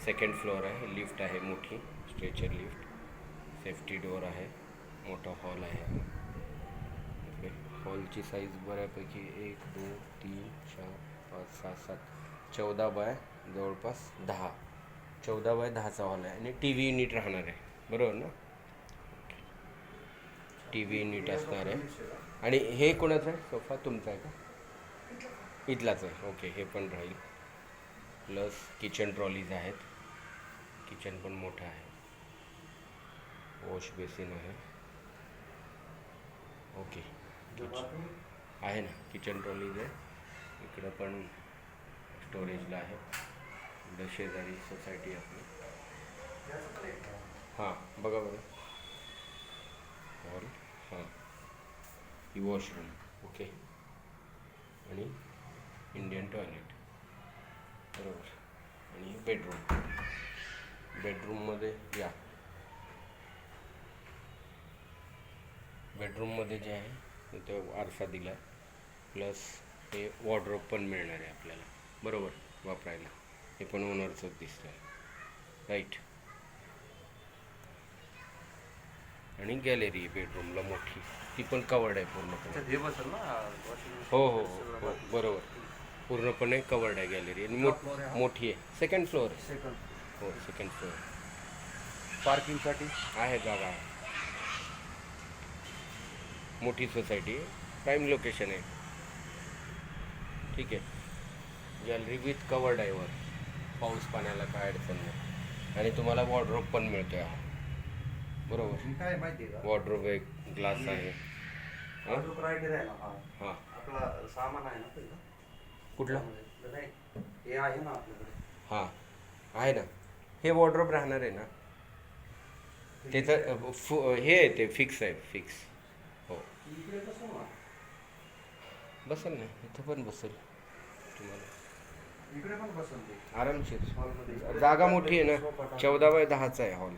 Second floor आहे, lift आहे मोठी, स्ट्रेचर लिफ्ट, सेफ्टी डोअर आहे, मोठा हॉल आहे. ओके, हॉलची साईज बऱ्यापैकी 1 2 3 4 5 6 7 14 बाय जवळपास 10, 14 बाय 10चा हॉल आहे. आणि टी व्ही युनिट राहणार आहे, बरोबर ना? टी व्ही युनिट असणार आहे. आणि हे कोणाचं आहे सोफा? तुमचा आहे का? इथलाच आहे. ओके, हे पण राहील. प्लस किचन ट्रॉलीज आहेत, किचन पण मोठं आहे, वॉश बेसिन आहे. ओके, आहे ना, किचन ट्रॉलीज आहे. इकडं पण स्टोरेजला आहे. इकडं शेजारी सोसायटी आपली. हां, बघा बघा, हॉल, हां, ही वॉशरूम. ओके, आणि इंडियन टॉयलेट, बरोबर. आणि बेडरूम, बेडरूममध्ये या, बेडरूममध्ये जे आहे तिथं आरसा दिला आहे. प्लस हे वॉर्डरोब पण मिळणार आहे आपल्याला, बरोबर, वापरायला. हे पण ओनरचंच दिसतं आहे, राईट. आणि गॅलरी बेडरूमला मोठी, ती पण कवर्ड आहे पूर्णपणे. हो हो हो हो, बरोबर, पूर्णपणे कवर्ड आहे गॅलरी. आणि मोठी आहे. सेकंड फ्लोअर आहे. हो, सेकंड फ्लोअर. पार्किंगसाठी आहे जागा, आहे. मोठी सोसायटी आहे, प्राईम लोकेशन आहे. ठीक आहे. गॅलरी विथ कवर्ड आहे वर, पाऊस पाण्याला काय अडचण नाही. आणि तुम्हाला वॉर्डरोब पण मिळतो आहे, बरोबर. काय माहिती आहे का, वॉर्डरोब एक ग्लास आहे. हां हां, आपला सामान आहे ना पहिलं, कुठला? हे आहे ना आपल्याकडे. हां, आहे ना, हे वॉर्डरोब राहणार आहे ना. त्याचं हे आहे, ते फिक्स आहे, फिक्स. हो, इकडे कसं ना, बसेल ना, इथं पण बसेल तुम्हाला इकडे पण बसून ते आरामशीर. हॉलमध्ये. जागा मोठी आहे ना, 14 बाय 10चा आहे हॉल.